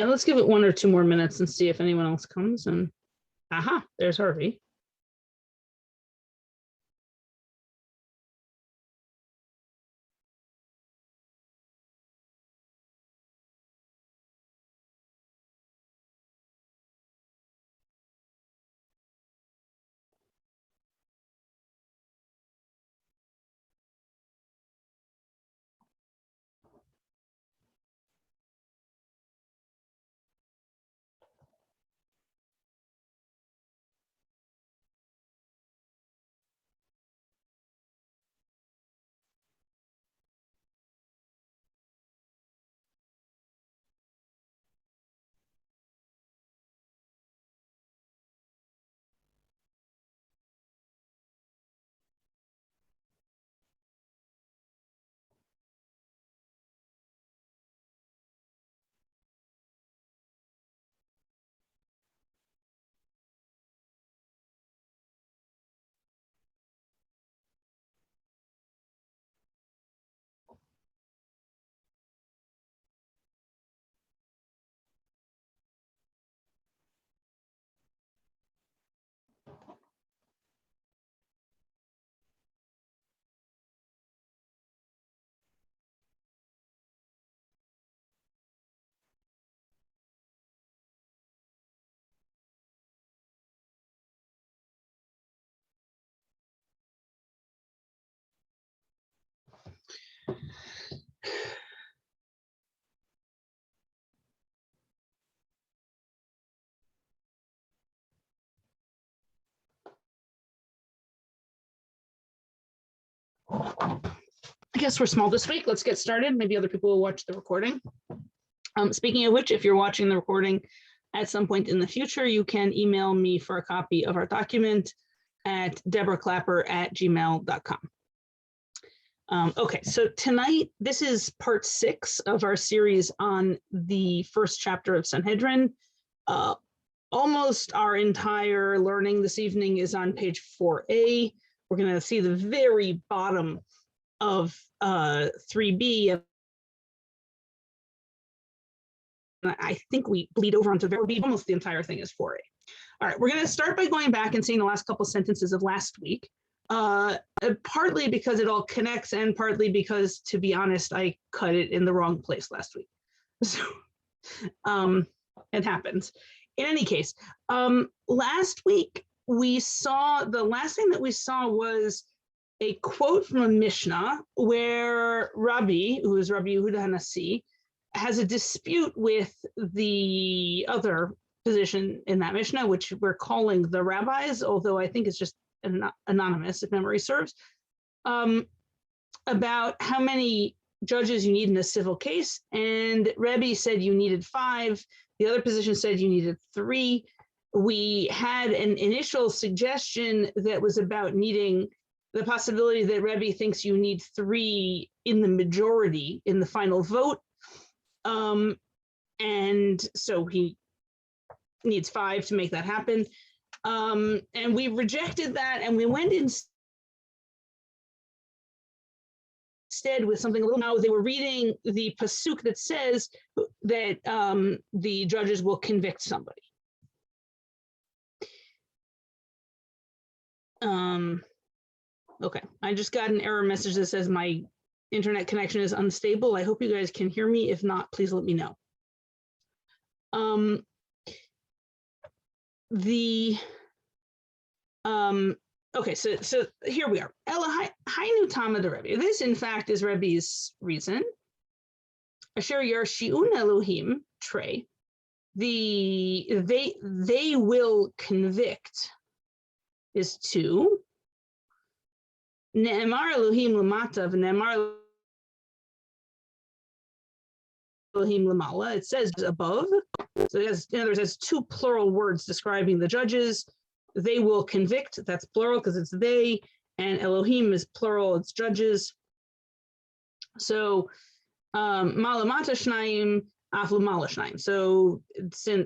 right, let's give it 1 or 2 more minutes and see if anyone else comes. And aha, there's Harvey. I guess we're small this week. Let's get started. Maybe other people will watch the recording. Speaking of which, if you're watching the recording at some point in the future, you can email me for a copy of our document at deborahklapper@gmail.com. Okay, so tonight, this is part 6 of our series on the first chapter of Sanhedrin. Almost our entire learning this evening is on page 4a. We're going to see the very bottom of 3b. I think we bleed over onto almost the entire thing is 4a. All right, we're going to start by going back and seeing the last couple sentences of last week, partly because it all connects and partly because, to be honest, I cut it in the wrong place last week. So it happens. In any case, last week we saw, the last thing that we saw was a quote from a Mishnah where Rabbi, who is Rabbi Yehuda HaNasi, has a dispute with the other position in that Mishnah, which we're calling the rabbis, although I think it's just anonymous, if memory serves, about how many judges you need in a civil case. And Rebbe said you needed 5. The other position said you needed 3. We had an initial suggestion that was about needing the possibility that Rebbe thinks you need 3 in the majority in the final vote. And so he needs 5 to make that happen. And we rejected that, and we went instead with something a little. Now they were reading the pasuk that says that the judges will convict somebody. Okay, I just got an error message that says my internet connection is unstable. I hope you guys can hear me. If not, please let me know. Okay, so here we are. Hainu Tama the Rebbe. This, in fact, is Rebbe's reason. Asher Yarshiun Elohim Trey. They will convict is 2. Ne'emar Elohim Lamata v'ne'emar Elohim Lamala. It says above. So it has, in other words, it has 2 plural words describing the judges. They will convict, that's plural because it's they, and Elohim is plural, it's judges. So Malamata Shnaim, Aflu Mala Shnaim. So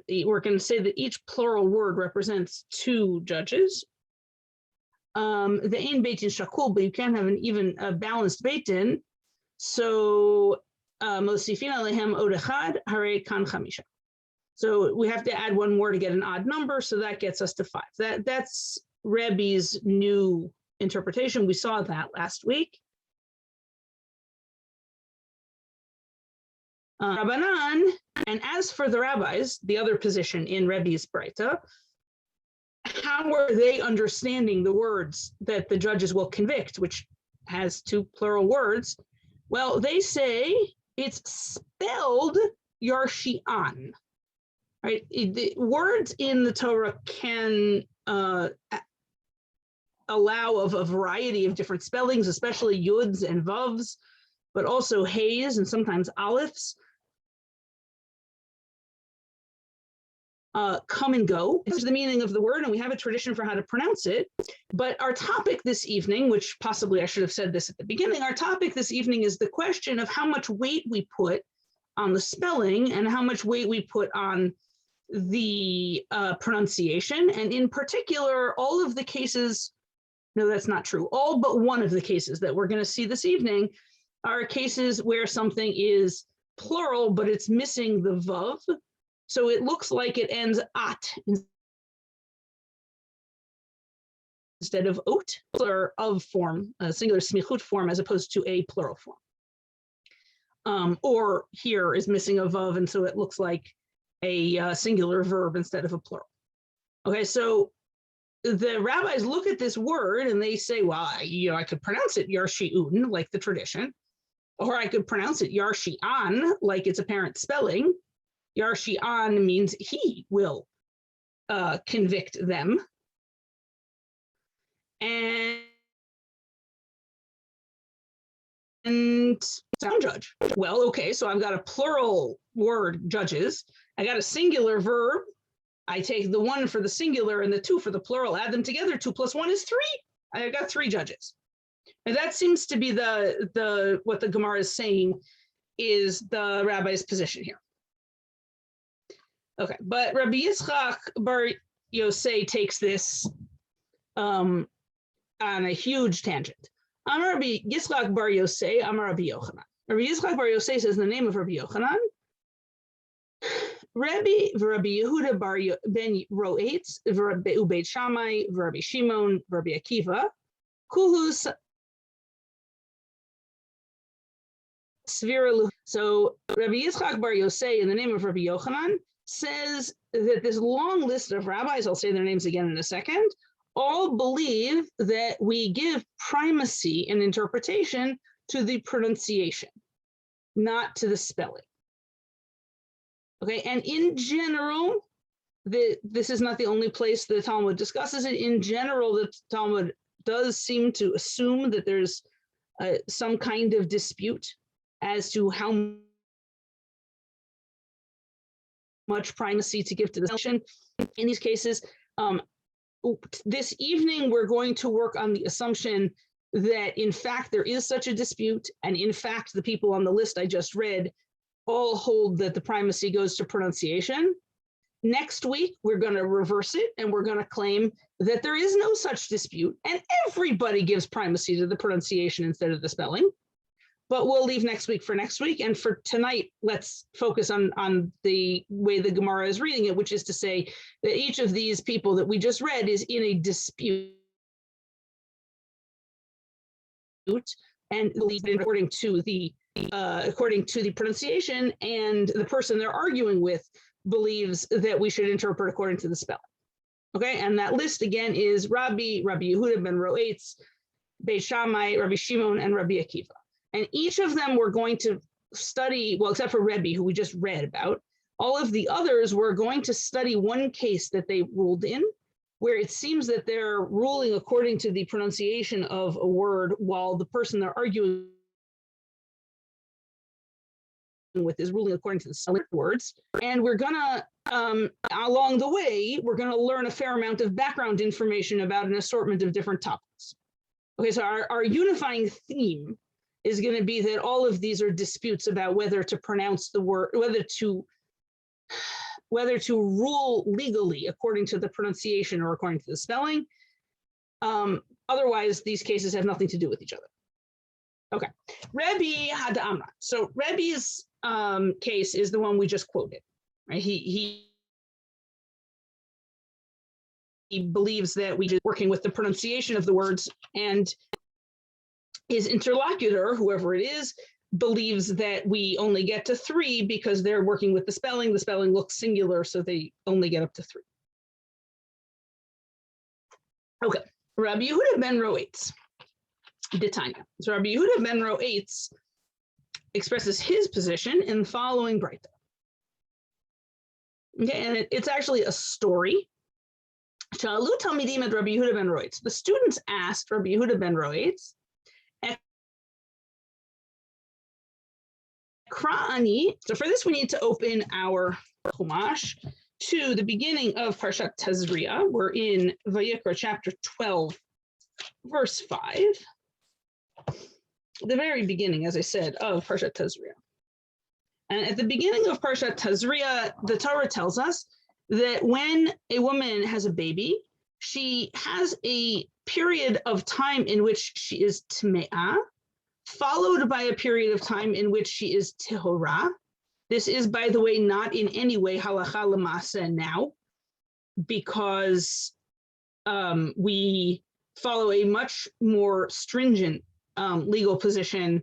we're going to say that each plural word represents 2 judges. The Ein Beitin Shakul, but you can't have a balanced Beitin. So Mosifin Alehem Od Echad, Hare Kan Chamisha. So we have to add one more to get an odd number, so that gets us to 5. That's Rebbe's new interpretation. We saw that last week. Rabbanan, and as for the rabbis, the other position in Rebbe's Breita, how are they understanding the words that the judges will convict, which has 2 plural words? Well, they say it's spelled Yarshi'an, right? The words in the Torah can allow of a variety of different spellings, especially yuds and vavs, but also hays and sometimes alephes. Come and go. This is the meaning of the word, and we have a tradition for how to pronounce it. But our topic this evening, which possibly I should have said this at the beginning, our topic this evening is the question of how much weight we put on the spelling and how much weight we put on the pronunciation. And in particular, all of the cases, no, that's not true. All but one of the cases that we're going to see this evening are cases where something is plural, but it's missing the vav. So it looks like it ends at instead of ot, or of form, a singular smichut form, as opposed to a plural form. Or here is missing a vav, and so it looks like a singular verb instead of a plural. Okay, so the rabbis look at this word and they say, well, I could pronounce it Yarshi'un, like the tradition, or I could pronounce it Yarshi'an, like its apparent spelling. Yarshi'an means he will convict them. And sound judge. Well, okay, so I've got a plural word, judges. I got a singular verb. I take the 1 for the singular and the 2 for the plural, add them together, 2 + 1 is 3. I got 3 judges. And that seems to be what the Gemara is saying is the rabbi's position here. Okay, but Rabbi Yitzchak bar Yosei takes this on a huge tangent. Amar Rabbi Yitzchak bar Yosei, Amar Rabbi Yochanan. Rabbi Yitzchak bar Yosei says the name of Rabbi Yochanan. Rabbi Yehuda bar ben Roetz, Rabbi Ubeit Shammai, Rabbi Shimon, Rabbi Akiva, Kuhus Svira. So Rabbi Yitzchak bar Yosei, in the name of Rabbi Yochanan, says that this long list of rabbis, I'll say their names again in a second, all believe that we give primacy in interpretation to the pronunciation, not to the spelling. Okay, and in general, this is not the only place the Talmud discusses it. In general, the Talmud does seem to assume that there's some kind of dispute as to how much primacy to give to the spelling in these cases. This evening, we're going to work on the assumption that, in fact, there is such a dispute, and in fact, the people on the list I just read all hold that the primacy goes to pronunciation. Next week, we're going to reverse it, and we're going to claim that there is no such dispute, and everybody gives primacy to the pronunciation instead of the spelling. But we'll leave next week for next week. And for tonight, let's focus on the way the Gemara is reading it, which is to say that each of these people that we just read is in a dispute, and according to the pronunciation, and the person they're arguing with believes that we should interpret according to the spelling. Okay, and that list again is Rabbi Yehuda ben Roetz, Beit Shammai, Rabbi Shimon, and Rabbi Akiva. And each of them we're going to study, well, except for Rebbe, who we just read about. All of the others, we're going to study one case that they ruled in, where it seems that they're ruling according to the pronunciation of a word, while the person they're arguing with is ruling according to the spelling of words. And we're gonna, along the way, we're gonna learn a fair amount of background information about an assortment of different topics. Okay, so our unifying theme is going to be that all of these are disputes about whether to pronounce the word, whether to rule legally according to the pronunciation or according to the spelling. Otherwise, these cases have nothing to do with each other. Okay, Rebbe had Amra. So Rebbe's case is the one we just quoted. right? He believes that we just working with the pronunciation of the words, and his interlocutor, whoever it is, believes that we only get to 3 because they're working with the spelling. The spelling looks singular, so they only get up to 3. Okay, Rabbi Yehuda ben Roetz, Ditanya. So Rabbi Yehuda ben Roetz expresses his position in the following Breita. Okay, and it's actually a story. Shalu Talmidim at Rabbi Yehuda ben Roetz. The students asked Rabbi Yehuda ben Roetz, Kra'ani. So for this, we need to open our Chumash to the beginning of Parshat Tazria. We're in Vayikra chapter 12, verse 5. The very beginning, as I said, of Parshat Tazria. And at the beginning of Parshat Tazria, the Torah tells us that when a woman has a baby, she has a period of time in which she is tme'ah, followed by a period of time in which she is tehorah. This is, by the way, not in any way halacha l'maaseh now, because we follow a much more stringent legal position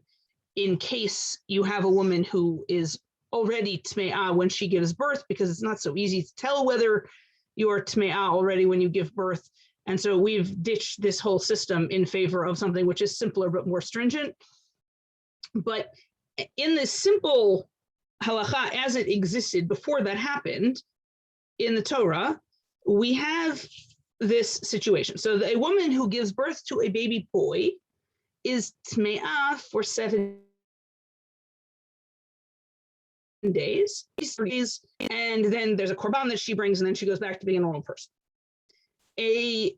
in case you have a woman who is already tme'ah when she gives birth, because it's not so easy to tell whether you are tme'ah already when you give birth. And so we've ditched this whole system in favor of something which is simpler but more stringent. But in this simple halacha as it existed before that happened in the Torah, we have this situation. So a woman who gives birth to a baby boy is tme'ah for 7 days, and then there's a korban that she brings, and then she goes back to being a normal person. A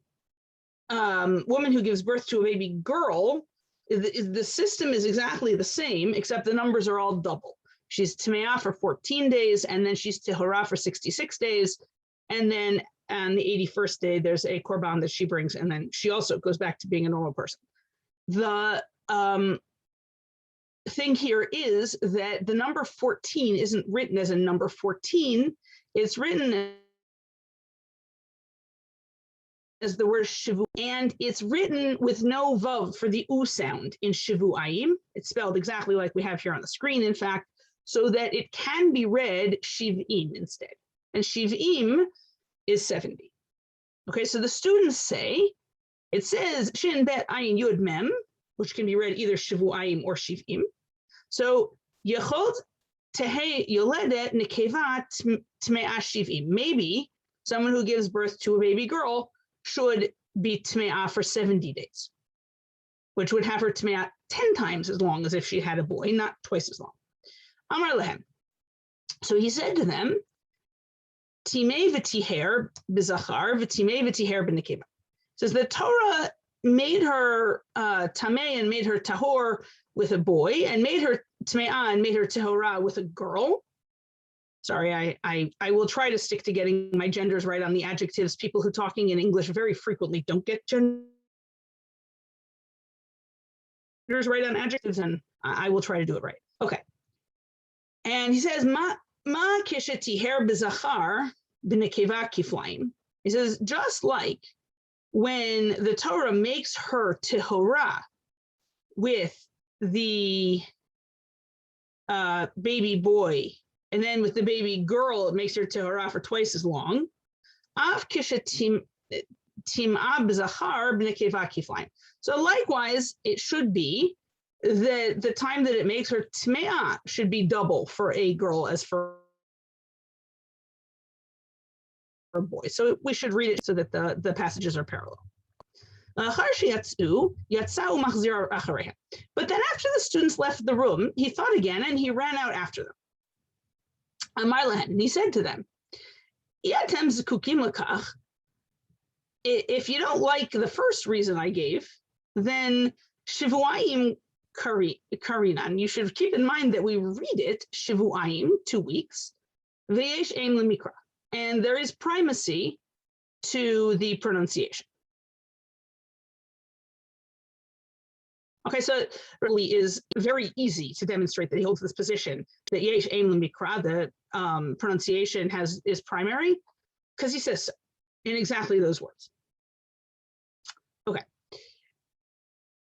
woman who gives birth to a baby girl, the system is exactly the same, except the numbers are all double. She's tme'ah for 14 days, and then she's tehorah for 66 days, and then on the 81st day, there's a korban that she brings, and then she also goes back to being a normal person. The thing here is that the number 14 isn't written as a number 14. It's written as the word shivu, and it's written with no vav for the u sound in shivu'ayim. It's spelled exactly like we have here on the screen, in fact, so that it can be read shiv'im instead. And shiv'im is 70. Okay, so the students say, it says shin bet ayin yud mem, which can be read either shivu'ayim or shiv'im. So yechod tehe yoledet nekeva tme'ah shiv'im. Maybe someone who gives birth to a baby girl should be tme'ah for 70 days, which would have her tme'ah 10 times as long as if she had a boy, not twice as long. Amar lehem. So he said to them, timei v'tiher b'zachar v'timei v'tiher b'nekeva. Says the Torah made her tamei and made her tahor with a boy, and made her tme'ah and made her tehorah with a girl. Sorry, I will try to stick to getting my genders right on the adjectives. People who talking in English very frequently don't get genders right on adjectives, and I will try to do it right. Okay. And he says, Ma kishetiher b'zachar b'nekeva kiflaim. He says, just like when the Torah makes her tehorah with the baby boy, and then with the baby girl, it makes her tehorah for twice as long. Av kishetim tim'ah b'zachar b'nekeva kiflaim. So likewise, it should be that the time that it makes her tme'ah should be double for a girl as for a boy. So we should read it so that the passages are parallel. But then after the students left the room, he thought again and he ran out after them. And he said to them, if you don't like the first reason I gave, then shivu'ayim karinan. You should keep in mind that we read it shivu'ayim, 2 weeks, v'yesh ein lemikra, and there is primacy to the pronunciation. Okay, so it really is very easy to demonstrate that he holds this position, that yesh aim lemikra, the pronunciation is primary, because he says so in exactly those words. Okay.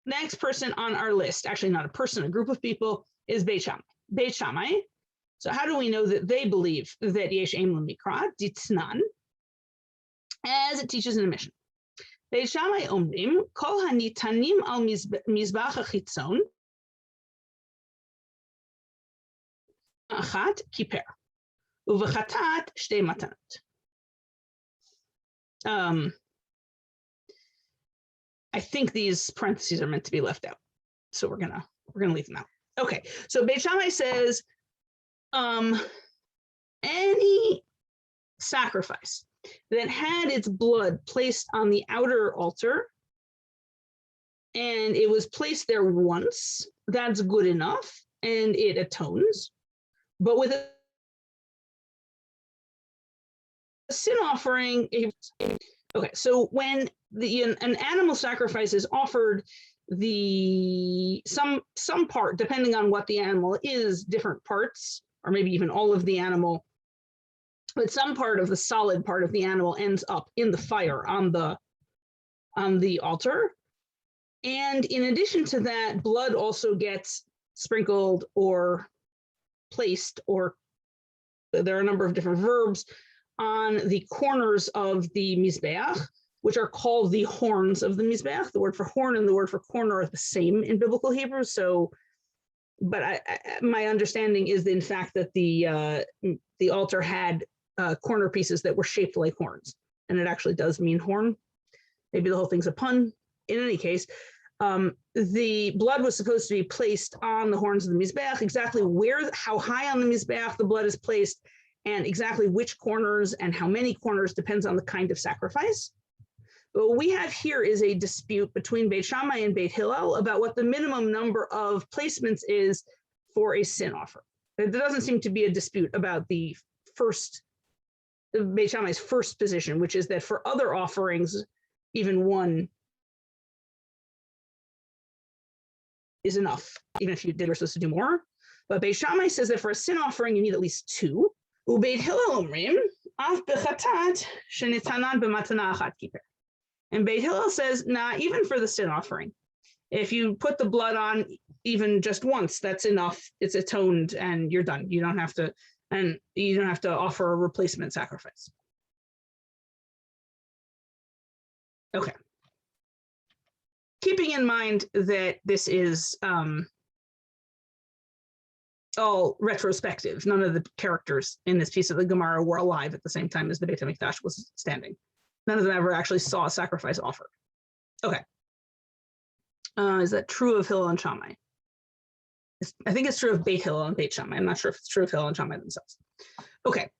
Next person on our list, actually not a person, a group of people, is Beit Shammai. Beit Shammai. So how do we know that they believe that yesh aim lemikra, ditnan, as it teaches in the Mishnah? Beit Shammai omrim kol hanitanim al mizbach hachitzon achat kiper uvechatat shtei matanot. I think these parentheses are meant to be left out, so we're gonna leave them out. Okay, so Beit Shammai says any sacrifice that had its blood placed on the outer altar and it was placed there once, that's good enough and it atones. But with a sin offering, okay, so when an animal sacrifice is offered, some part, depending on what the animal is, different parts, or maybe even all of the animal, but some part of the solid part of the animal ends up in the fire on the altar. And in addition to that, blood also gets sprinkled or placed, or there are a number of different verbs, on the corners of the mizbeach, which are called the horns of the mizbeach. The word for horn and the word for corner are the same in biblical Hebrew. So, but my understanding is, in fact, that the altar had corner pieces that were shaped like horns, and it actually does mean horn. Maybe the whole thing's a pun. In any case, the blood was supposed to be placed on the horns of the mizbeach. Exactly how high on the mizbeach the blood is placed, and exactly which corners and how many corners depends on the kind of sacrifice. But what we have here is a dispute between Beit Shammai and Beit Hillel about what the minimum number of placements is for a sin offer. There doesn't seem to be a dispute about the Beit Shammai's first position, which is that for other offerings, even one is enough, even if you're supposed to do more. But Beit Shammai says that for a sin offering, you need at least two. Ubeit Hillel omrim af bechatat shenitanan b'matana achat kiper. And Beit Hillel says, nah, even for the sin offering, if you put the blood on even just once, that's enough. It's atoned, and you're done. You don't have to offer a replacement sacrifice. Okay. Keeping in mind that this is all retrospective, none of the characters in this piece of the Gemara were alive at the same time as the Beit HaMikdash was standing. None of them ever actually saw a sacrifice offered. Okay. Is that true of Hillel and Shammai? I think it's true of Beit Hillel and Beit Shammai. I'm not sure if it's true of Hillel and Shammai themselves. Okay.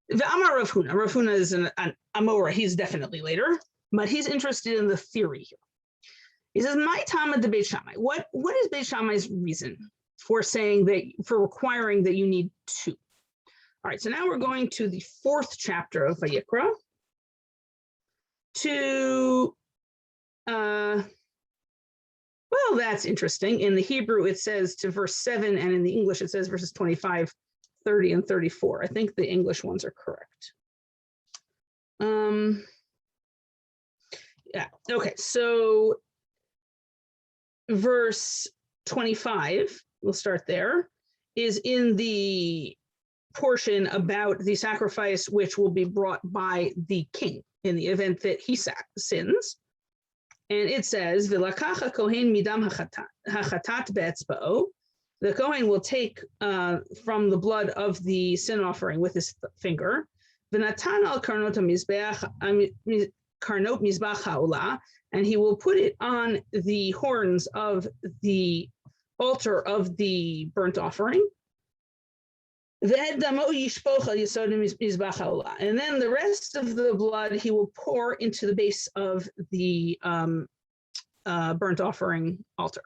The Amar Rav Huna. Rav Huna is an Amora. He's definitely later, but he's interested in the theory here. He says, "My Tama de Beit Shammai." What is Beit Shammai's reason for requiring that you need two? All right. So now we're going to the 4th chapter of Vayikra. Well, that's interesting. In the Hebrew, it says to verse 7, and in the English, it says verses 25, 30, and 34. I think the English ones are correct. Yeah, okay, so verse 25, we'll start there, is in the portion about the sacrifice which will be brought by the king in the event that he sins. And it says, "V'lakacha kohen midam hachatat be'etzba'o." The kohen will take from the blood of the sin offering with his finger. V'natan al karnot mizbach ha'olah, and he will put it on the horns of the altar of the burnt offering. And then the rest of the blood he will pour into the base of the burnt offering altar.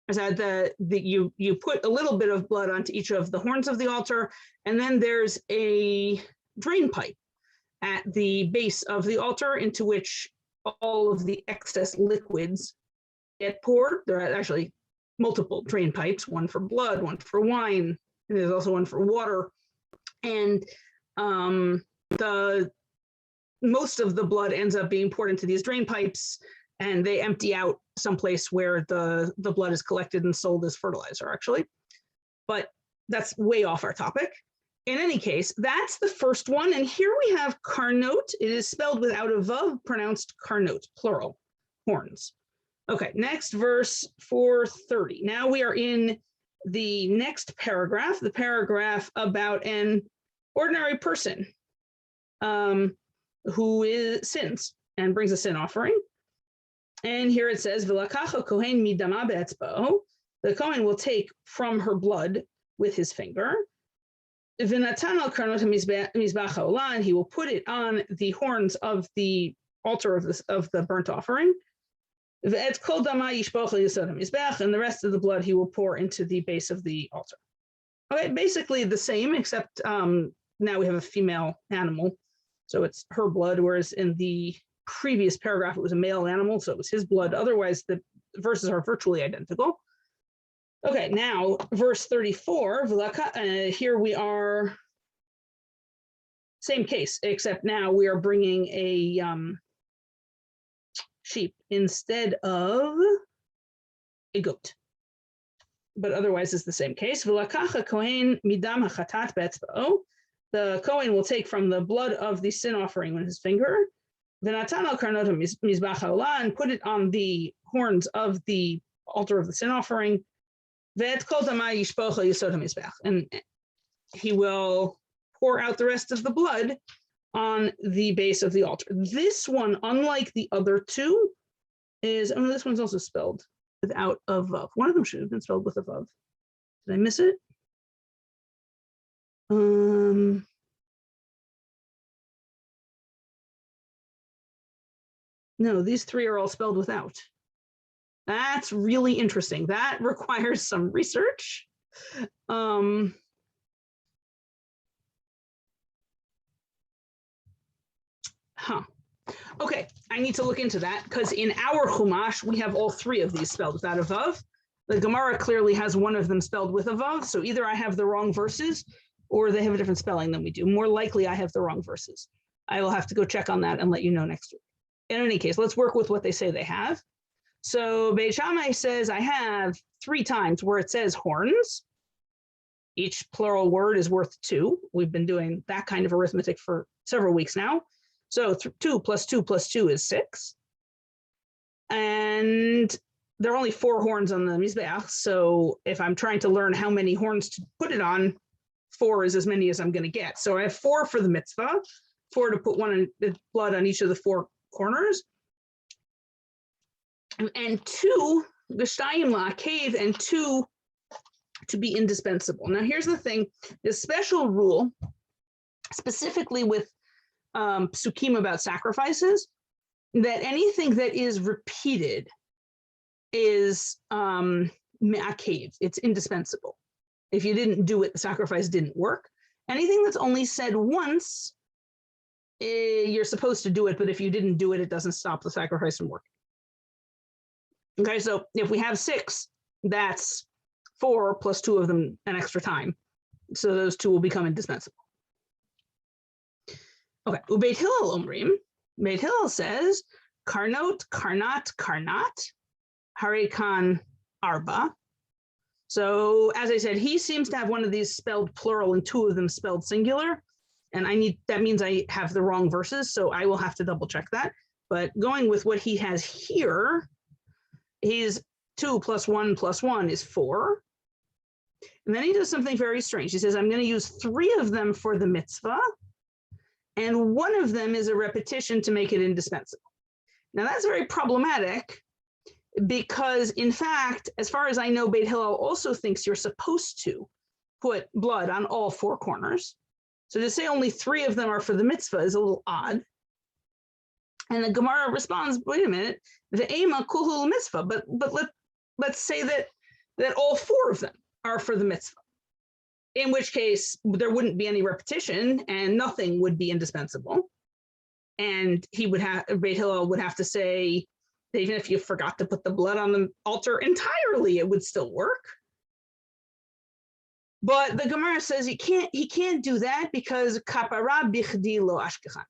So you put a little bit of blood onto each of the horns of the altar, and then there's a drain pipe at the base of the altar into which all of the excess liquids get poured. There are actually multiple drain pipes, one for blood, one for wine, and there's also one for water. And most of the blood ends up being poured into these drain pipes, and they empty out someplace where the blood is collected and sold as fertilizer, actually. But that's way off our topic. In any case, that's the first one. And here we have karnot. It is spelled without a vav, pronounced karnot, plural, horns. Okay, next verse 430. Now we are in the next paragraph, the paragraph about an ordinary person who sins and brings a sin offering. And here it says, V'lakacha kohen midama be'etzba'o. The Kohen will take from her blood with his finger. V'natan al karnot mizbach ha'olah, and he will put it on the horns of the altar of the burnt offering. V'et kol dama yishpoch yisod ha'mizbach, and the rest of the blood he will pour into the base of the altar. Okay, basically the same, except now we have a female animal, so it's her blood, whereas in the previous paragraph it was a male animal, so it was his blood. Otherwise, the verses are virtually identical. Okay, now verse 34, here we are, same case, except now we are bringing a sheep instead of a goat. But otherwise it's the same case. V'lakacha kohen midam hachatat be'etzba'o. The Kohen will take from the blood of the sin offering with his finger, v'natan al karnot mizbach ha'olah, and put it on the horns of the altar of the sin offering. And he will pour out the rest of the blood on the base of the altar. This one, unlike the other two, is, oh, this one's also spelled without a vav. One of them should have been spelled with a vav. Did I miss it? No, these three are all spelled without. That's really interesting. That requires some research. Okay, I need to look into that because in our Chumash, we have all three of these spelled without a vav. The Gemara clearly has one of them spelled with a vav, so either I have the wrong verses or they have a different spelling than we do. More likely, I have the wrong verses. I will have to go check on that and let you know next week. In any case, let's work with what they say they have. So Beit Shammai says I have 3 times where it says horns. Each plural word is worth 2. We've been doing that kind of arithmetic for several weeks now. So 2 plus 2 plus 2 is 6. And there are only 4 horns on the Mizbeach. So if I'm trying to learn how many horns to put it on, 4 is as many as I'm going to get. So I have 4 for the mitzvah, 4 to put the blood on each of the 4 corners. And 2, G'shtayim la'akev, and 2 to be indispensable. Now here's the thing, the special rule, specifically with psukim about sacrifices, that anything that is repeated is me'akev, it's indispensable. If you didn't do it, the sacrifice didn't work. Anything that's only said once, you're supposed to do it, but if you didn't do it, it doesn't stop the sacrifice from working. Okay, so if we have 6, that's 4 plus 2 of them an extra time. So those 2 will become indispensable. Okay, Ubeit Hillel Omrim. Beit Hillel says, Karnot, Karnat, Karnat, Harekan Arba. So as I said, he seems to have one of these spelled plural and 2 of them spelled singular. And that means I have the wrong verses, so I will have to double check that. But going with what he has here, he's 2 plus 1 plus 1 is 4. And then he does something very strange. He says, I'm going to use 3 of them for the mitzvah, and 1 of them is a repetition to make it indispensable. Now that's very problematic because, in fact, as far as I know, Beit Hillel also thinks you're supposed to put blood on all 4 corners. So to say only 3 of them are for the mitzvah is a little odd. And the Gemara responds, wait a minute, the ema kuhul mitzvah, but let's say that all 4 of them are for the mitzvah, in which case there wouldn't be any repetition and nothing would be indispensable. And Beit Hillel would have to say, Even if you forgot to put the blood on the altar entirely, it would still work. But the Gemara says he can't do that because kapara bichdi lo ashkechan.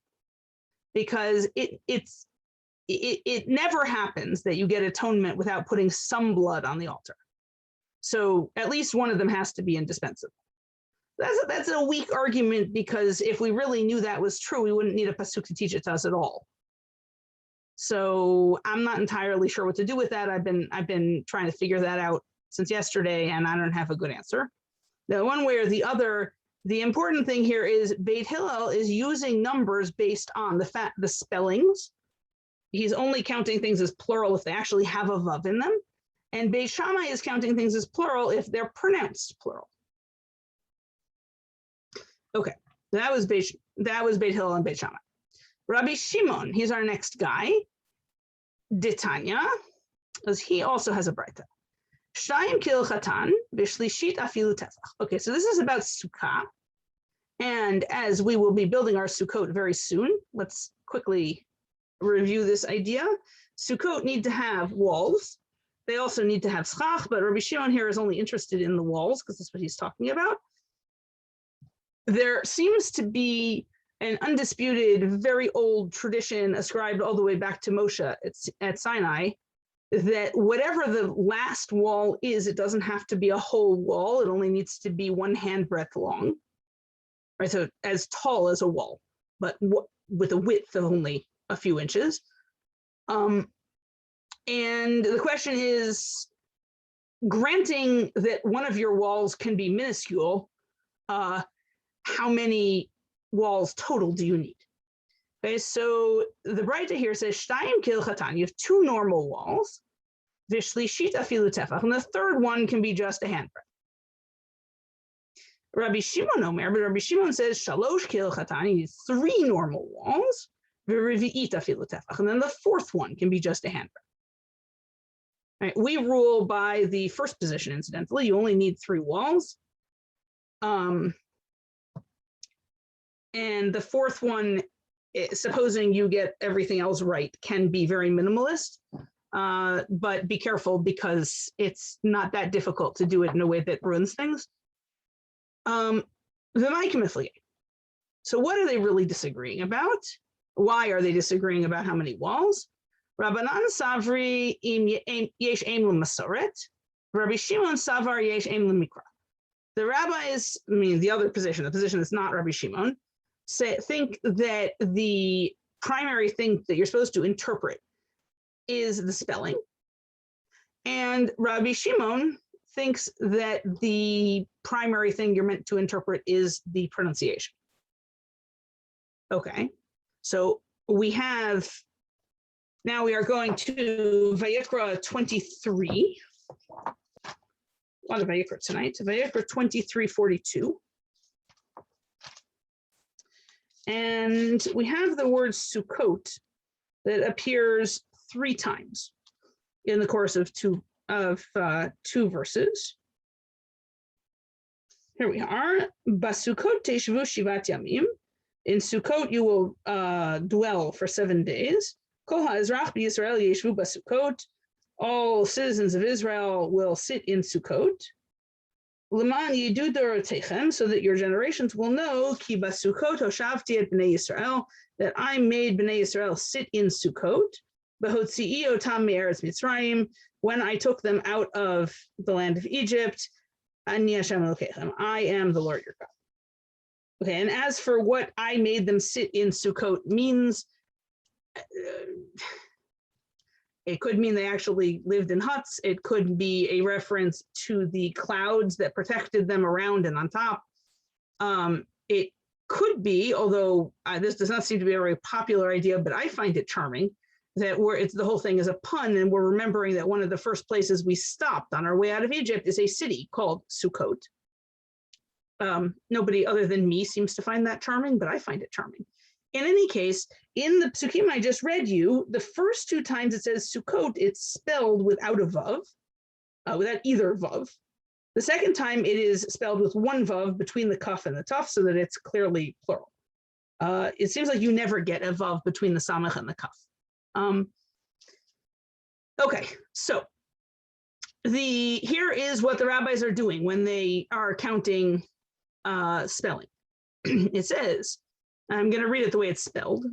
Because it never happens that you get atonement without putting some blood on the altar. So at least one of them has to be indispensable. That's a weak argument, because if we really knew that was true, we wouldn't need a pasuk to teach it to us at all. So I'm not entirely sure what to do with that. I've been trying to figure that out since yesterday, and I don't have a good answer. Now, one way or the other, the important thing here is Beit Hillel is using numbers based on the spellings. He's only counting things as plural if they actually have a vav in them, and Beit Shammai is counting things as plural if they're pronounced plural. Okay, that was Beit Hillel and Beit Shammai. Rabbi Shimon, he's our next guy. Ditanya, because he also has a braita. Shtayim kil chatan b'shlishit afilu tefach. Okay, so this is about sukkah, and as we will be building our sukkot very soon, let's quickly review this idea. Sukkot need to have walls. They also need to have schach, but Rabbi Shimon here is only interested in the walls because that's what he's talking about. There seems to be an undisputed, very old tradition ascribed all the way back to Moshe at Sinai, that whatever the last wall is, it doesn't have to be a whole wall. It only needs to be 1 handbreadth long, right? So as tall as a wall, but with a width of only a few inches. And the question is, granting that one of your walls can be minuscule, how many walls total do you need? Okay, so the Braita here says shtayim kil chatan. You have 2 normal walls. Vishlishit afilu tefach, and the third one can be just a handbreadth. Rabbi Shimon Omer, but Rabbi Shimon says shalosh kil chatan. You need 3 normal walls. V'revi'it afilu tefach, and then the 4th one can be just a handbreadth. Right, we rule by the first position. Incidentally, you only need 3 walls. And the 4th one, supposing you get everything else right, can be very minimalist, but be careful because it's not that difficult to do it in a way that ruins things. So what are they really disagreeing about? Why are they disagreeing about how many walls? Rabbanan Savri yesh aim l'masoret, Rabbi Shimon Savar yesh aim l'mikra. The rabbis, the other position, the position that's not Rabbi Shimon, think that the primary thing that you're supposed to interpret is the spelling. And Rabbi Shimon thinks that the primary thing you're meant to interpret is the pronunciation. Okay, so now we are going to Vayikra 23. A lot of Vayikra tonight. Vayikra 23:42. And we have the word Sukkot that appears 3 times in the course of two verses. Here we are. Basukot teshvu shivat yamim. In Sukkot you will dwell for 7 days. Kol ha'ezrach b'Yisrael yeshvu basukot. All citizens of Israel will sit in Sukkot. L'man yidu dorotechem, so that your generations will know, ki basukot hoshavti et bnei Yisrael, that I made bnei Yisrael sit in Sukkot, behotzi'i otam me'eretz Mitzrayim, when I took them out of the land of Egypt, ani Hashem Elokechem, I am the Lord your God. Okay, and as for what I made them sit in Sukkot means, it could mean they actually lived in huts. It could be a reference to the clouds that protected them around and on top. It could be, although this does not seem to be a very popular idea, but I find it charming, that the whole thing is a pun, and we're remembering that one of the first places we stopped on our way out of Egypt is a city called Sukkot. Nobody other than me seems to find that charming, but I find it charming. In any case, in the psukim I just read you, the first 2 times it says Sukkot, it's spelled without a vav, without either vav. The second time it is spelled with 1 vav between the kaf and the taf, so that it's clearly plural. It seems like you never get a vav between the samach and the kaf. Okay, so here is what the rabbis are doing when they are counting spelling. It says, I'm going to read it the way it's spelled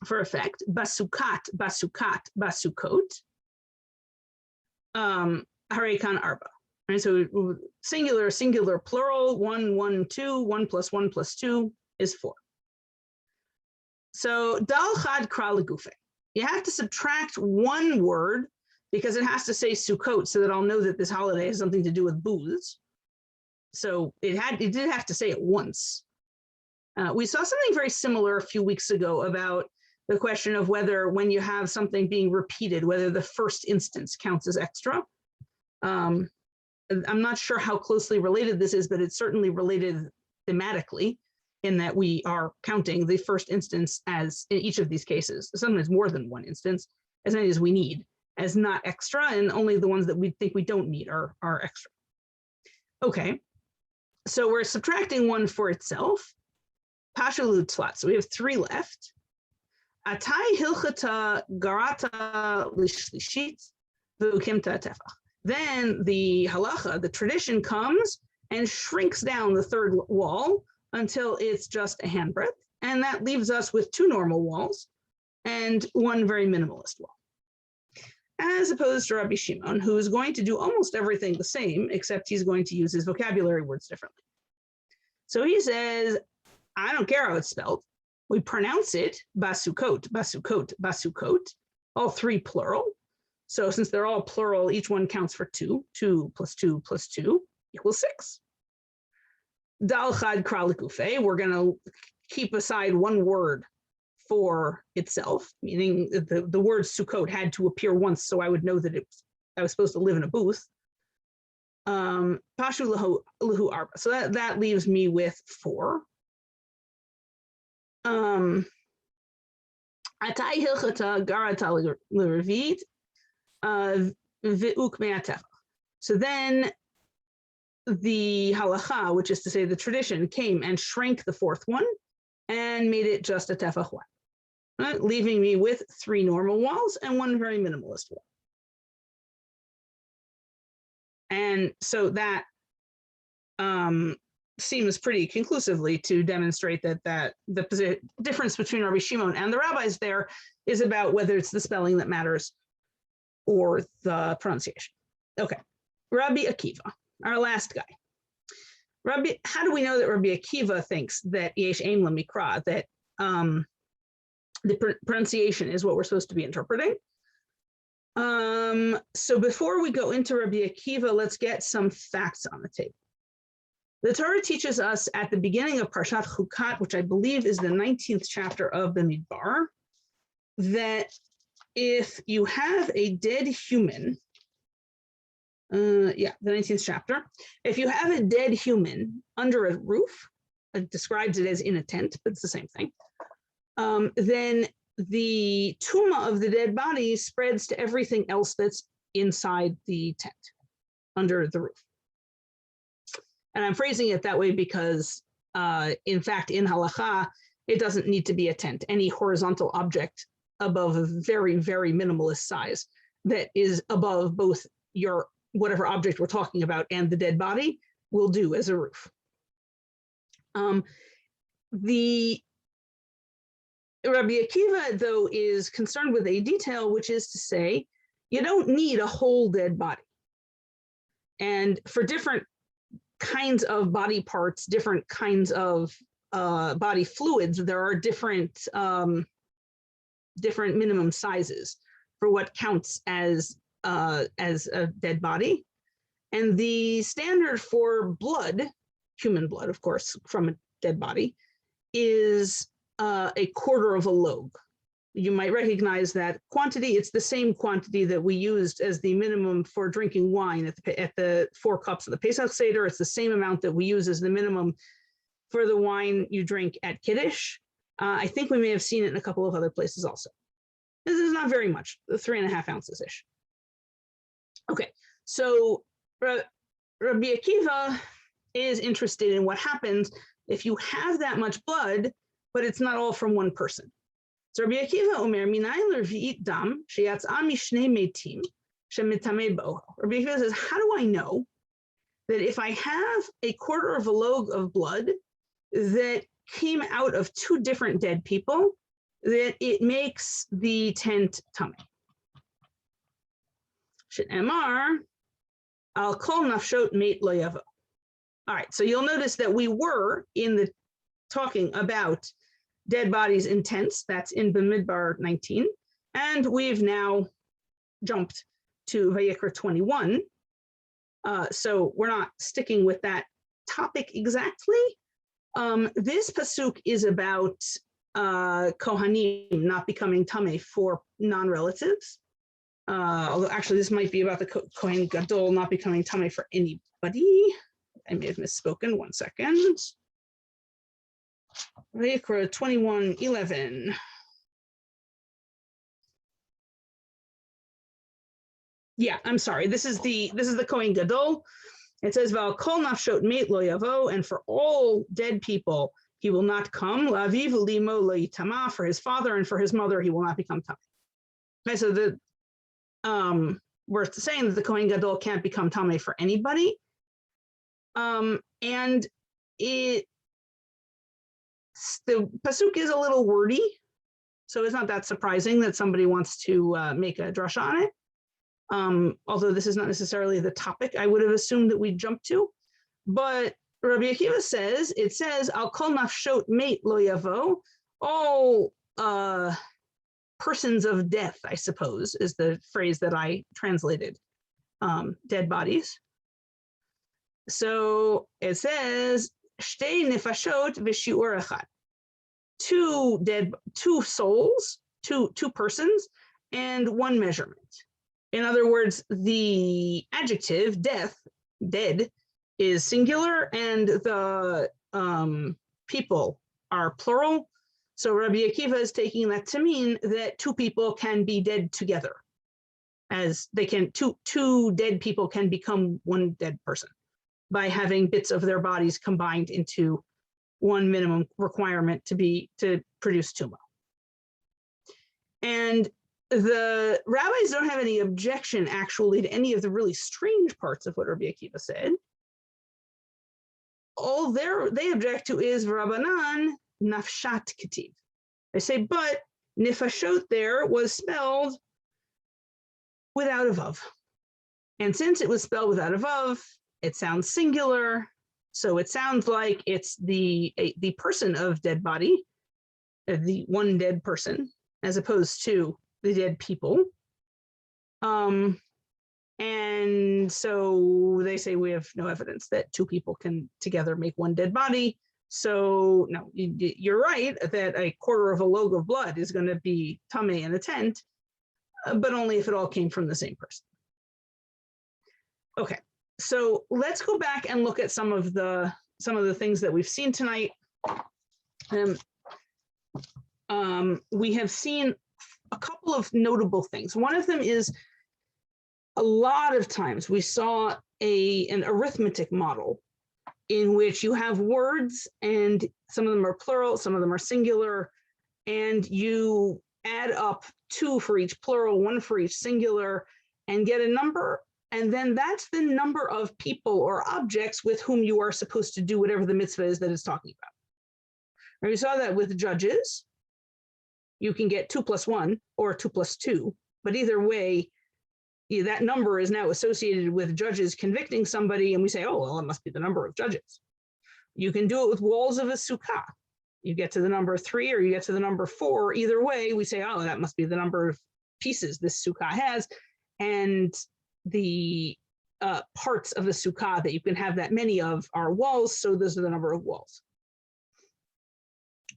for effect. Basukat, basukat, basukot. Harekan arba. Right, so singular, singular, plural, 1, 1, 2, 1 plus 1 plus 2 is 4. So dal chad kra legufe. You have to subtract one word because it has to say Sukkot so that I'll know that this holiday has something to do with booze. So it did have to say it once. We saw something very similar a few weeks ago about the question of whether when you have something being repeated, whether the first instance counts as extra. I'm not sure how closely related this is, but it's certainly related thematically in that we are counting the first instance as in each of these cases, sometimes more than one instance, as many as we need, as not extra, and only the ones that we think we don't need are extra. Okay, so we're subtracting one for itself. Pashalu tzlat, so we have 3 left. Atai hilchata garata lishlishit v'ukimta tefach. Then the halacha, the tradition comes and shrinks down the third wall until it's just a handbreadth. And that leaves us with 2 normal walls and 1 very minimalist wall. As opposed to Rabbi Shimon, who is going to do almost everything the same, except he's going to use his vocabulary words differently. So he says, I don't care how it's spelled. We pronounce it basukot, basukot, basukot, all 3 plural. So since they're all plural, each one counts for 2. 2 plus 2 plus 2 equals 6. Dal chad kra lekufe, we're going to keep aside 1 word for itself, meaning the word Sukkot had to appear once so I would know that I was supposed to live in a booth. Pashu lahu arba. So that leaves me with 4. Atai hilchata garata l'revit v'uk me'atef. So then the halacha, which is to say the tradition, came and shrank the 4th one and made it just a tefach one, right? Leaving me with 3 normal walls and 1 very minimalist wall. And so that seems pretty conclusively to demonstrate that the difference between Rabbi Shimon and the rabbis there is about whether it's the spelling that matters or the pronunciation. Okay, Rabbi Akiva, our last guy. How do we know that Rabbi Akiva thinks that yesh ein lemikra, that the pronunciation is what we're supposed to be interpreting? So before we go into Rabbi Akiva, let's get some facts on the table. The Torah teaches us at the beginning of Parshat Chukat, which I believe is the 19th chapter of the Midbar, that if you have a dead human, the 19th chapter, if you have a dead human under a roof, it describes it as in a tent, but it's the same thing, then the tumah of the dead body spreads to everything else that's inside the tent, under the roof. And I'm phrasing it that way because, in fact, in halacha, it doesn't need to be a tent. Any horizontal object above a very, very minimalist size that is above both your whatever object we're talking about and the dead body will do as a roof. The Rabbi Akiva, though, is concerned with a detail, which is to say, you don't need a whole dead body. And for different kinds of body parts, different kinds of body fluids, there are different minimum sizes for what counts as a dead body. And the standard for blood, human blood, of course, from a dead body, is a quarter of a log. You might recognize that quantity. It's the same quantity that we used as the minimum for drinking wine at the 4 cups of the Pesach Seder. It's the same amount that we use as the minimum for the wine you drink at Kiddush. I think we may have seen it in a couple of other places also. This is not very much, 3.5 ounces-ish. Okay, so Rabbi Akiva is interested in what happens if you have that much blood, but it's not all from one person. So Rabbi Akiva Omer, Minayin l'rvi'it dam, sheyatz'a mishnei metim, shemitame b'ohel. Rabbi Akiva says, how do I know that if I have a quarter of a log of blood that came out of two different dead people, that it makes the tent tummy? She'emar al kol nafshot meit lo yavo. All right, so you'll notice that we were in the talking about dead bodies in tents. That's in Bamidbar 19, and we've now jumped to Vayikra 21. So we're not sticking with that topic exactly. This pasuk is about Kohanim not becoming tameh for non-relatives. Although actually this might be about the Kohen Gadol not becoming tameh for anybody. I may have misspoken, 1 second. Vayikra 21:11. Yeah, I'm sorry. This is the Kohen Gadol. It says, "Val kol nafshot meit lo yavo," and for all dead people he will not come. La'aviv u'limo lo yitama, for his father and for his mother he will not become tameh. Okay, so we're saying that the Kohen Gadol can't become tameh for anybody, and the pasuk is a little wordy, so it's not that surprising that somebody wants to make a drasha on it. Although this is not necessarily the topic I would have assumed that we'd jump to. But Rabbi Akiva says, it says, Al kol nafshot meit lo yavo, all persons of death, I suppose, is the phrase that I translated, dead bodies. So it says, shtei nefashot v'shiur echad, two souls, two persons, and one measurement. In other words, the adjective dead, is singular, and the people are plural. So Rabbi Akiva is taking that to mean that two people can be dead together, as they can two dead people can become one dead person by having bits of their bodies combined into one minimum requirement to produce tuma. And the rabbis don't have any objection actually to any of the really strange parts of what Rabbi Akiva said. All they object to is Rabbanan nafshat ketiv. They say, but nifashot there was spelled without a vav. And since it was spelled without a vav, it sounds singular. So it sounds like it's the person of dead body, the one dead person, as opposed to the dead people. And so they say we have no evidence that two people can together make one dead body. So no, you're right that a quarter of a log of blood is going to be tameh in a tent, but only if it all came from the same person. Okay, so let's go back and look at some of the things that we've seen tonight. We have seen a couple of notable things. One of them is a lot of times we saw an arithmetic model in which you have words and some of them are plural, some of them are singular, and you add up 2 for each plural, 1 for each singular, and get a number. And then that's the number of people or objects with whom you are supposed to do whatever the mitzvah is that it's talking about. And we saw that with judges. You can get 2 plus 1 or 2 plus 2, but either way, that number is now associated with judges convicting somebody, and we say, oh, well, it must be the number of judges. You can do it with walls of a sukkah. You get to the number 3 or you get to the number 4. Either way, we say, oh, that must be the number of pieces this sukkah has, and the parts of the sukkah that you can have that many of are walls, so those are the number of walls.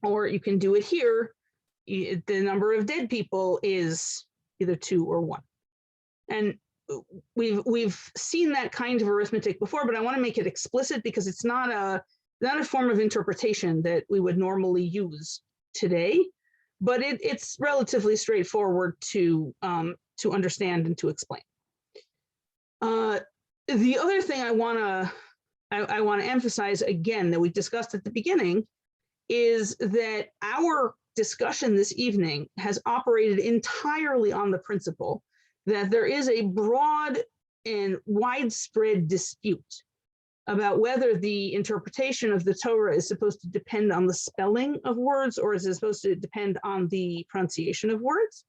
Or you can do it here. The number of dead people is either 2 or 1. And we've seen that kind of arithmetic before, but I want to make it explicit because it's not a form of interpretation that we would normally use today, but it's relatively straightforward to understand and to explain. The other thing I want to emphasize again that we discussed at the beginning is that our discussion this evening has operated entirely on the principle that there is a broad and widespread dispute about whether the interpretation of the Torah is supposed to depend on the spelling of words or is it supposed to depend on the pronunciation of words.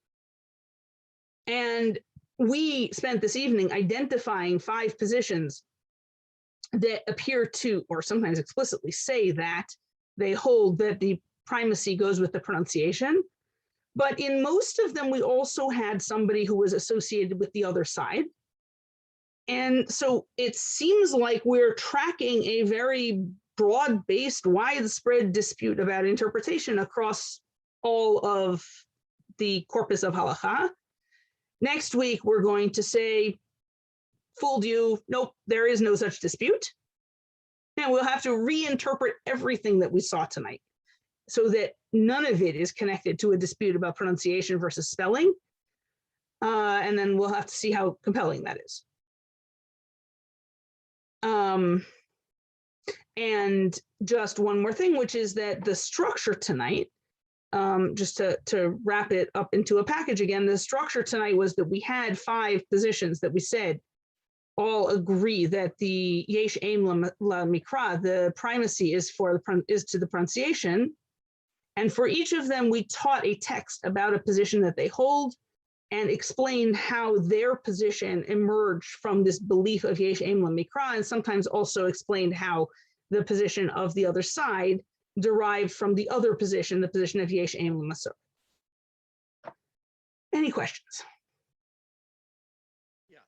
And we spent this evening identifying 5 positions that appear to, or sometimes explicitly say that they hold that the primacy goes with the pronunciation. But in most of them, we also had somebody who was associated with the other side. And so it seems like we're tracking a very broad-based, widespread dispute about interpretation across all of the corpus of halacha. Next week, we're going to say, fooled you, nope, there is no such dispute. And we'll have to reinterpret everything that we saw tonight so that none of it is connected to a dispute about pronunciation versus spelling. And then we'll have to see how compelling that is. And just one more thing, which is that the structure tonight, just to wrap it up into a package again, the structure tonight was that we had 5 positions that we said all agree that the yesh aim la mikra, the primacy is to the pronunciation. And for each of them, we taught a text about a position that they hold and explained how their position emerged from this belief of yesh aim la mikra, and sometimes also explained how the position of the other side derived from the other position, the position of yesh aim la masur. Any questions? Yes.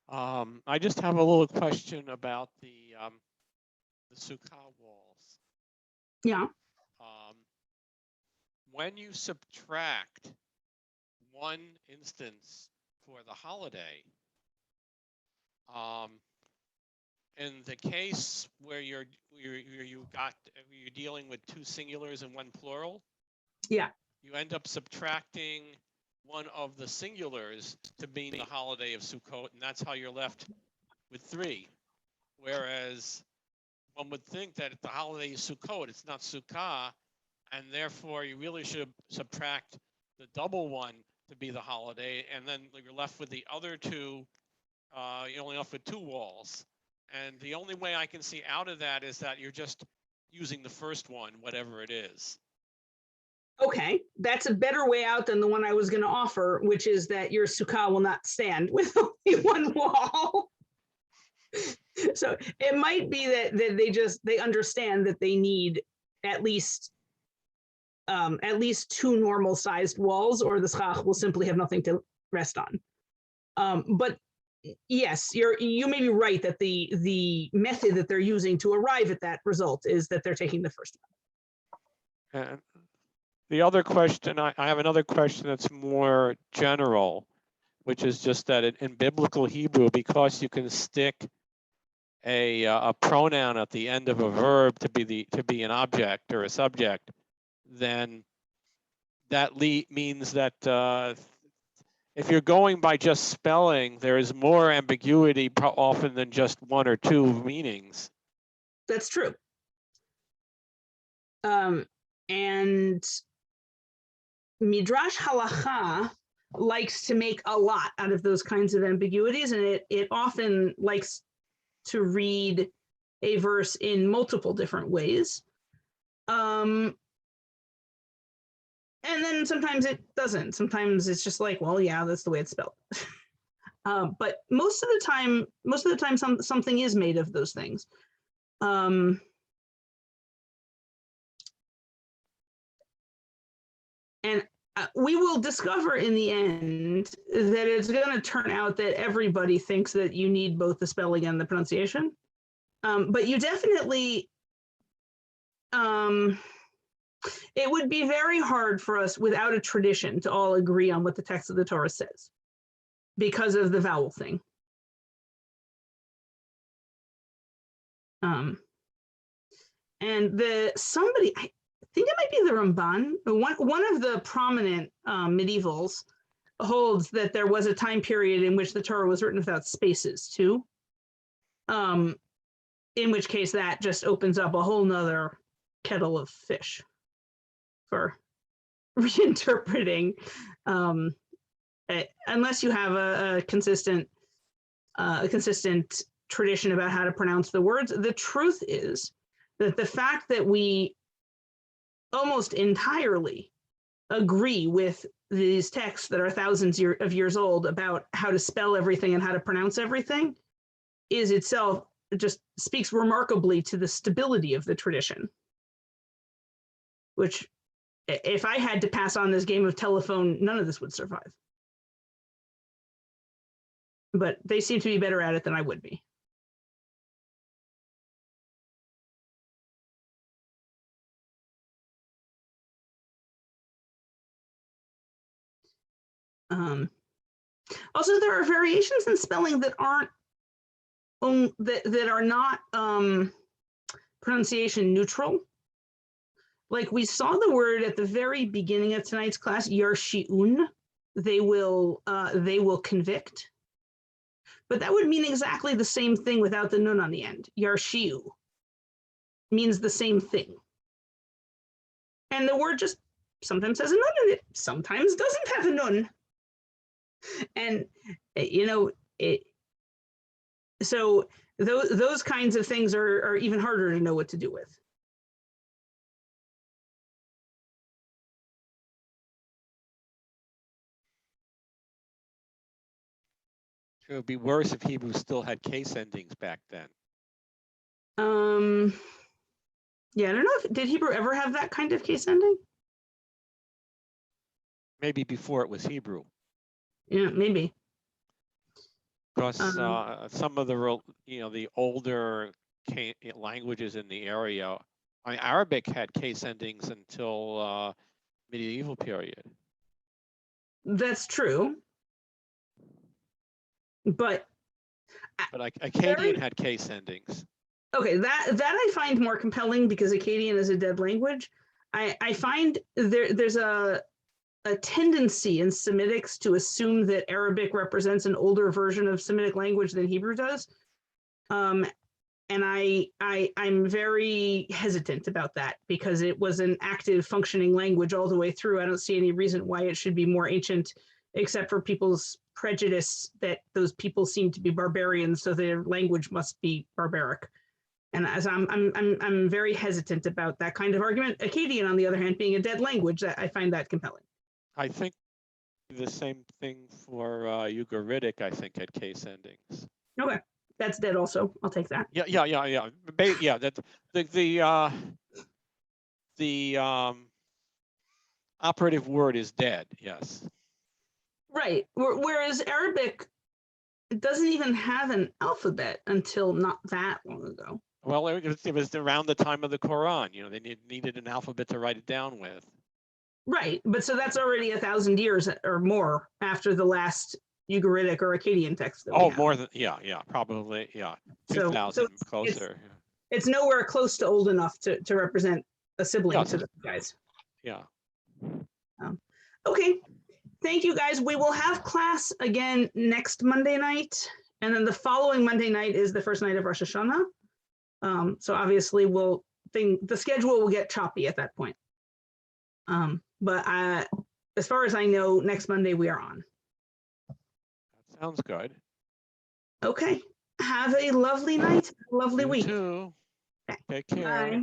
I just have a little question about the sukkah walls. Yeah. When you subtract one instance for the holiday, in the case where you're dealing with 2 singulars and 1 plural, yeah, you end up subtracting one of the singulars to mean the holiday of Sukkot, and that's how you're left with 3. Whereas one would think that the holiday is Sukkot, it's not Sukkah, and therefore you really should subtract the double one to be the holiday, and then you're left with the other 2, you're only left with 2 walls. And the only way I can see out of that is that you're just using the first one, whatever it is. Okay, that's a better way out than the one I was going to offer, which is that your sukkah will not stand with only 1 wall. So it might be that they understand that they need at least 2 normal sized walls, or the schach will simply have nothing to rest on. But yes, you may be right that the method that they're using to arrive at that result is that they're taking the first one. And the other question, I have another question that's more general, which is just that in biblical Hebrew, because you can stick a pronoun at the end of a verb to be an object or a subject, then that means that if you're going by just spelling, there is more ambiguity often than just 1 or 2 meanings. That's true. And Midrash Halacha likes to make a lot out of those kinds of ambiguities, and it often likes to read a verse in multiple different ways. And then sometimes it doesn't. Sometimes it's just like, well, yeah, that's the way it's spelled. But most of the time, something is made of those things. And we will discover in the end that it's going to turn out that everybody thinks that you need both the spelling and the pronunciation. But you definitely, it would be very hard for us without a tradition to all agree on what the text of the Torah says because of the vowel thing. And somebody, I think it might be the Ramban, one of the prominent medievals holds that there was a time period in which the Torah was written without spaces too. In which case that just opens up a whole nother kettle of fish. for reinterpreting, unless you have a consistent tradition about how to pronounce the words. The truth is that the fact that we almost entirely agree with these texts that are thousands of years old about how to spell everything and how to pronounce everything is itself just speaks remarkably to the stability of the tradition, which if I had to pass on this game of telephone, none of this would survive. But they seem to be better at it than I would be. Also, there are variations in spelling that aren't that are not pronunciation neutral. Like we saw the word at the very beginning of tonight's class, yarshi'un. They will convict. But that would mean exactly the same thing without the nun on the end. Yarshi'u means the same thing. And the word just sometimes has a nun in it, sometimes doesn't have a nun. And, you know, so those kinds of things are even harder to know what to do with. It would be worse if Hebrew still had case endings back then. Yeah, I don't know did Hebrew ever have that kind of case ending? Maybe before it was Hebrew. Yeah, maybe. Because some of the the older languages in the area, I mean, Arabic had case endings until medieval period. That's true. But Akkadian had case endings. Okay, that I find more compelling because Akkadian is a dead language. I find there's a tendency in Semitics to assume that Arabic represents an older version of Semitic language than Hebrew does. And I'm very hesitant about that because it was an active functioning language all the way through. I don't see any reason why it should be more ancient, except for people's prejudice that those people seem to be barbarians, so their language must be barbaric. And as I'm very hesitant about that kind of argument. Akkadian, on the other hand, being a dead language, I find that compelling. I think the same thing for Ugaritic, I think, had case endings. Okay, that's dead also. I'll take that. Yeah. Yeah, that the operative word is dead, yes. Right, whereas Arabic doesn't even have an alphabet until not that long ago. Well, it was around the time of the Quran. You know, they needed an alphabet to write it down with. Right, but so that's already 1,000 years or more after the last Ugaritic or Akkadian text. More than probably 2,000 closer. It's nowhere close to old enough to represent a sibling to those guys. Yeah. Okay, thank you guys. We will have class again next Monday night, and then the following Monday night is the first night of Rosh Hashanah. So obviously the schedule will get choppy at that point. But as far as I know, next Monday we are on. That sounds good. Okay. Have a lovely night, lovely week. You too. Take care. Bye.